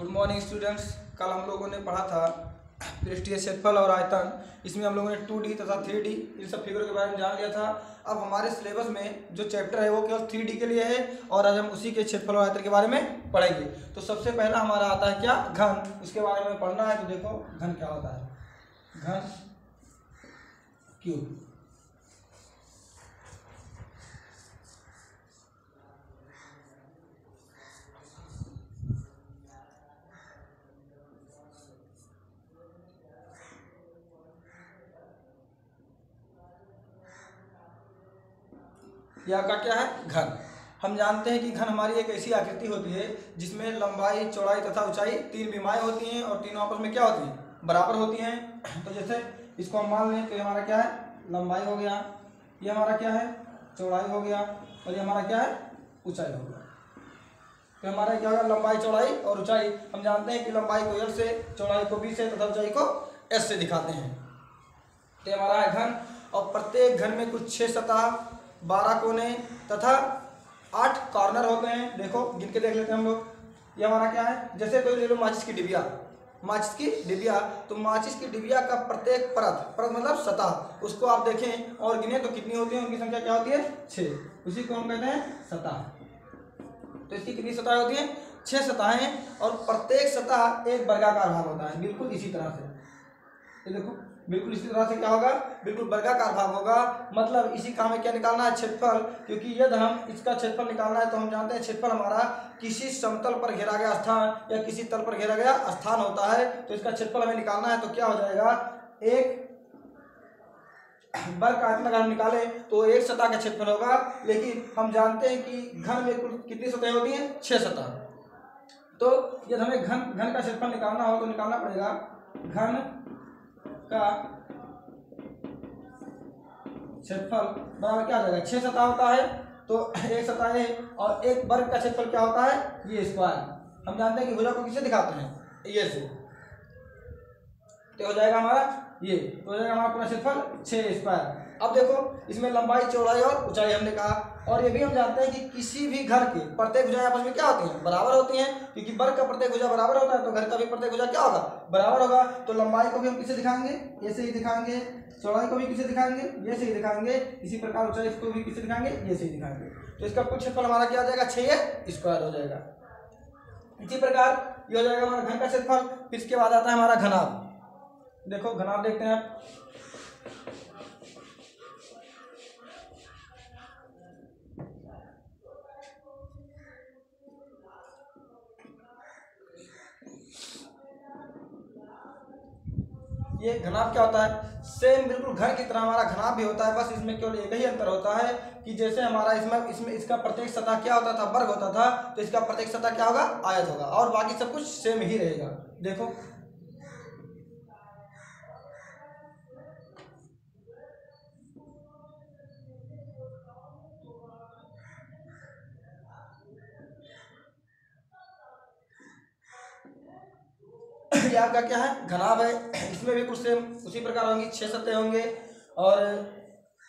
Good morning students. कल हम लोगों ने पढ़ा था पृष्ठीय क्षेत्रफल और आयतन। इसमें हम लोगों ने 2D तथा 3D इन सब फिगरों के बारे में जान लिया था। अब हमारे सिलेबस में जो चैप्टर है वो केवल 3D के लिए है और आज हम उसी के क्षेत्रफल और आयतन के बारे में पढ़ेंगे। तो सबसे पहला हमारा आता है क्या, घन। उसके बारे में पढ़ना है। तो देखो घन क्या होता है, घन क्यूब। यह आपका क्या है, घन। हम जानते हैं कि घन हमारी एक ऐसी आकृति होती है जिसमें लंबाई, चौड़ाई तथा ऊंचाई तीन विमाएं होती हैं और तीनों आपस में क्या होती हैं, बराबर होती हैं। तो जैसे इसको हम मान लें तो ये हमारा क्या है, लंबाई हो गया, ये हमारा क्या है, चौड़ाई हो गया और ये हमारा क्या है, ऊंचाई हो गया। तो हमारा क्या होगा, लंबाई, चौड़ाई और ऊंचाई। हम जानते हैं कि लंबाई को L से, चौड़ाई को B से तथा ऊंचाई को S से दिखाते हैं। तो हमारा है घन। और प्रत्येक घन में कुछ 6 सतह, 12 कोने तथा 8 कॉर्नर होते हैं। देखो गिन के देख लेते हैं हम लोग। ये हमारा क्या है, जैसे कोई ले लो माचिस की डिबिया, माचिस की डिबिया। तो माचिस की डिबिया का प्रत्येक परत मतलब सतह, उसको आप देखें और गिने तो कितनी होती है, उनकी संख्या क्या होती है, 6। उसी को हम कहते हैं सतह। तो इसकी कितनी सतह होती है, 6 सतहें। और प्रत्येक सतह एक वर्गाकार भाग होता है, बिल्कुल इसी तरह से। ये देखो बिल्कुल इसी तरह से क्या होगा, बिल्कुल वर्गाकार भाग होगा। मतलब इसी का हमें क्या निकालना है, क्षेत्रफल। क्योंकि यदि हम इसका क्षेत्रफल निकालना है तो हम जानते हैं क्षेत्रफल हमारा किसी समतल पर घेरा गया स्थान या किसी तल पर घेरा गया स्थान होता है। तो इसका क्षेत्रफल हमें निकालना है तो क्या हो जाएगा, एक वर्ग का आयतन अगर हम निकाले तो एक सतह का क्षेत्रफल होगा। लेकिन हम जानते हैं कि घन में कुल कितनी सतह होती है, 6 सतह। तो यदि हमें घन का क्षेत्रफल निकालना हो तो निकालना पड़ेगा घन का क्षेत्रफल बराबर क्या हो जाएगा, 6 सतह होता है तो एक सतह है और एक वर्ग का क्षेत्रफल क्या होता है, ये स्क्वायर। हम जानते हैं कि भुजा को किससे दिखाते हैं, ये से। तो हो जाएगा हमारा ये, तो हो जाएगा हमारा पूरा क्षेत्रफल 6 स्क्वायर। अब देखो इसमें लंबाई, चौड़ाई और ऊंचाई हमने कहा। और ये भी हम जानते हैं कि किसी भी घर के प्रत्येक भुजाएं आपस में क्या होती हैं, बराबर होती हैं। क्योंकि वर्ग का प्रत्येक भुजा बराबर होता है तो घर का भी प्रत्येक भुजा क्या होगा, बराबर होगा। तो लंबाई को भी हम किससे दिखाएंगे, ऐसे ही दिखाएंगे। चौड़ाई को भी किससे दिखाएंगे, ये से ही दिखाएंगे। इसी प्रकार ऊंचाई को भी किससे दिखाएंगे, ये से ही दिखाएंगे। तो इसका कुल क्षेत्रफल हमारा क्या हो जाएगा, 6 स्क्वायर हो जाएगा। इसी प्रकार ये हो जाएगा हमारा घन का क्षेत्रफल। फिर इसके बाद आता है हमारा घनाभ। देखो घनाभ देखते हैं आप। ये घनाभ क्या होता है, सेम बिल्कुल घर की तरह हमारा घनाभ भी होता है। बस इसमें केवल एक ही अंतर होता है कि जैसे हमारा इसमें इसका प्रत्येक सतह क्या होता था, वर्ग होता था। तो इसका प्रत्येक सतह क्या होगा, आयत होगा। और बाकी सब कुछ सेम ही रहेगा। देखो ये आपका क्या है, घनाभ है। इसमें भी कुछ सेम उसी प्रकार होंगी, 6 सतह होंगे और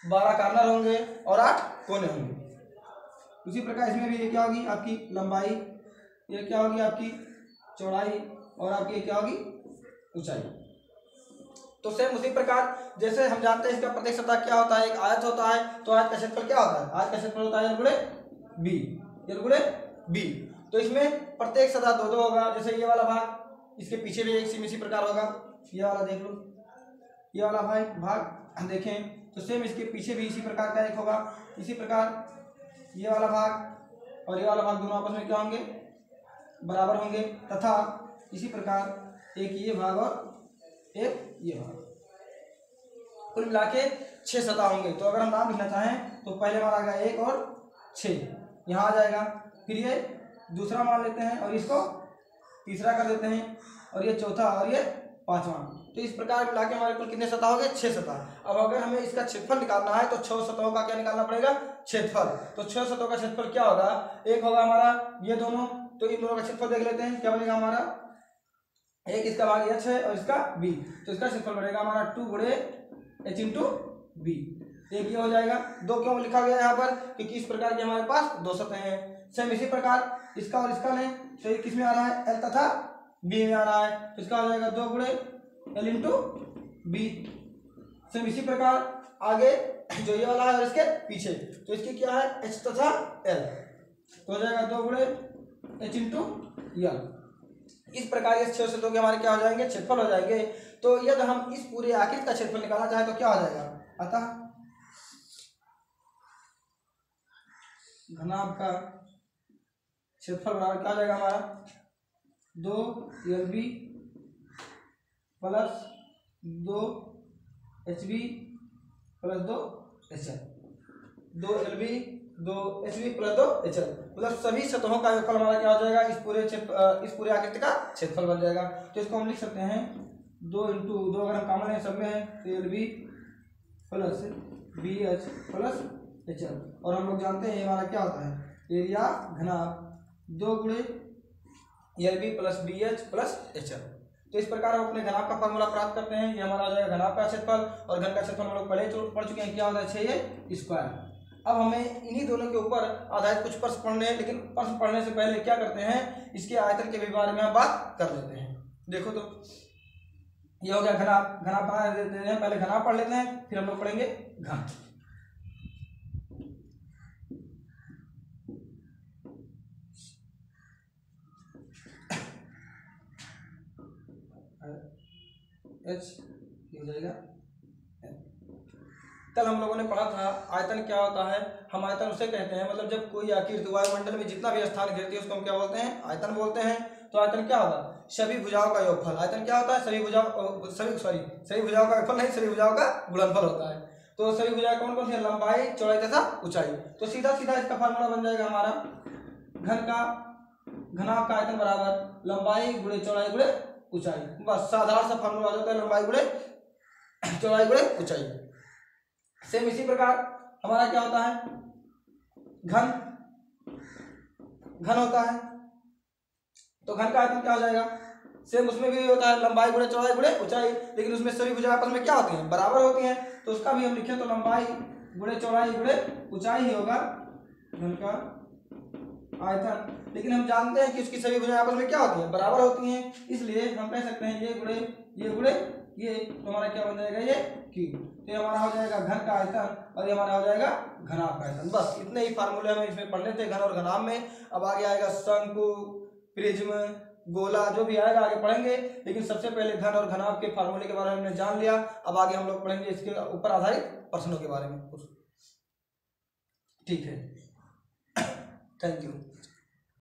12 कॉर्नर होंगे और 8 कोने होंगे। उसी प्रकार इसमें भी ये क्या होगी आपकी लंबाई, ये क्या होगी आपकी चौड़ाई और आपकी ये क्या होगी ऊंचाई। तो सेम उसी प्रकार जैसे हम जानते हैं इसका प्रत्येक सतह क्या होता है, एक आयत होता है। तो आयत का क्षेत्रफल क्या होता है, आयत का क्षेत्रफल होता है L गुणे B, L गुणे B। तो इसमें प्रत्येक सतह 2-2 होगा। जैसे ये वाला भाग, इसके पीछे भी एक इसी प्रकार होगा। ये वाला देख लो, ये वाला भाग देखें तो सेम इसके पीछे भी इसी प्रकार का एक होगा। इसी प्रकार ये वाला भाग और ये वाला भाग दोनों आपस में क्या होंगे, बराबर होंगे। तथा इसी प्रकार एक ये भाग और एक ये भाग, कुल मिला के 6 सतह होंगे। तो अगर हम नाम लिखना चाहें तो पहले हमारा आ गया 1 और 6 यहाँ आ जाएगा। फिर ये दूसरा मान लेते हैं और इसको तीसरा कर देते हैं और ये चौथा और ये 5वां। तो इस प्रकार मिला के हमारे कुल कितने सतह हो गए, 6 सतह। अब अगर हमें इसका क्षेत्रफल निकालना है तो 6 सतहों का क्या निकालना पड़ेगा, क्षेत्रफल। तो 6 सतहों का क्षेत्रफल क्या होगा, एक होगा हमारा ये दोनों। तो इन दोनों का क्षेत्रफल देख लेते हैं, क्या बनेगा हमारा, एक इसका भाग H है और इसका B। तो इसका क्षेत्रफल बढ़ेगा हमारा 2 गुणे H इंटू B। एक ये हो जाएगा। 2 क्यों लिखा गया यहाँ पर, क्योंकि इस प्रकार के हमारे पास 2 सतह हैं। सेम इसी प्रकार इसका और इसका लें तो ये किस में आ रहा है, L तथा बी में आ रहा है तो इसका हो जाएगा 2 गुणे एल इंटू बी। सेम इसी प्रकार आगे जो ये वाला है और इसके पीछे तो इसकी क्या है एच तथा एल तो हो जाएगा 2 गुणे एच इंटू एल। इस प्रकार के छह सतहों के हमारे क्या हो जाएंगे क्षेत्रफल हो जाएंगे। तो यदि हम इस पूरे आकृति का क्षेत्रफल निकालना चाहे तो क्या हो जाएगा अतः घनाभ का क्षेत्रफल बराबर क्या हो जाएगा हमारा 2 LB plus 2 HB plus 2 HL 2 LB 2 HB plus 2 HL मतलब सभी सतहों का योगफल हमारा क्या हो जाएगा इस पूरे आकृति का क्षेत्रफल बन जाएगा। तो इसको हम लिख सकते हैं 2 इंटू 2 अगर हम कॉमन लें सब में है तो LB plus BH plus HL और हम लोग जानते हैं ये हमारा क्या होता है एरिया घनाभ 2 गुणे LB plus BH plus HL। तो इस प्रकार हम अपने घनाभ का फॉर्मूला प्राप्त करते हैं। ये हमारा हो जाएगा घनाभ का क्षेत्रफल और घन का क्षेत्रफल हम लोग पढ़ चुके हैं क्या होता है 6 स्क्वायर। अब हमें इन्हीं दोनों के ऊपर आधारित कुछ प्रश्न पढ़ने हैं लेकिन प्रश्न पढ़ने से पहले क्या करते हैं इसके आयतन के बारे में हम बात कर लेते हैं। देखो तो ये हो गया घनाभ बना देते हैं पहले घनाभ पढ़ लेते हैं फिर हम लोग पढ़ेंगे घन। एच हो जाएगा कल हम लोगों ने पढ़ा था आयतन क्या होता है। हम आयतन उसे कहते हैं मतलब जब कोई आकृति वायुमंडल में जितना भी स्थान घेरती है उसको हम क्या बोलते हैं आयतन बोलते हैं। तो आयतन क्या होगा सभी भुजाओं का योगफल। आयतन क्या होता है सभी भुजाओं का योगफल नहीं सभी भुजाओं का गुणनफल होता है। तो सभी भुजाएं कौन कौन सी लंबाई चौड़ाई तथा ऊंचाई। तो सीधा सीधा इसका फार्मूला बन जाएगा हमारा घनाभ का आयतन बराबर लंबाई गुणे चौड़ाई गुणे ऊंचाई। बस साधारण सा फार्मूला हो जाता है लंबाई गुणे चौड़ाई गुणे ऊंचाई। सेम इसी प्रकार हमारा क्या होता है घन होता है। तो घन का आयतन क्या हो जाएगा सेम उसमें भी होता है लंबाई गुणे चौड़ाई गुणे ऊंचाई लेकिन उसमें सभी भुजाएं आपस में क्या होती हैं बराबर होती हैं। तो उसका भी हम लिखें तो लंबाई गुणे चौड़ाई गुणे ऊंचाई ही होगा घन का आयतन। लेकिन हम जानते हैं कि उसकी सभी भुजाएं आपस में क्या होती हैं बराबर होती हैं इसलिए हम कह सकते हैं ये गुणे ये तो हमारा क्या बन जाएगा ये क्यूब। तो ये हमारा हो जाएगा घन का आयतन और ये हमारा हो जाएगा घनाभ का आयतन। बस इतने ही फार्मूले हमें इसमें पढ़ने थे घन और घनाभ में। अब आगे आएगा शंकु प्रिज्म गोला जो भी आएगा आगे पढ़ेंगे लेकिन सबसे पहले घन और घनाभ के फार्मूले के बारे में हमने जान लिया। अब आगे हम लोग पढ़ेंगे इसके ऊपर आधारित प्रश्नों के बारे में। ठीक है थैंक यू।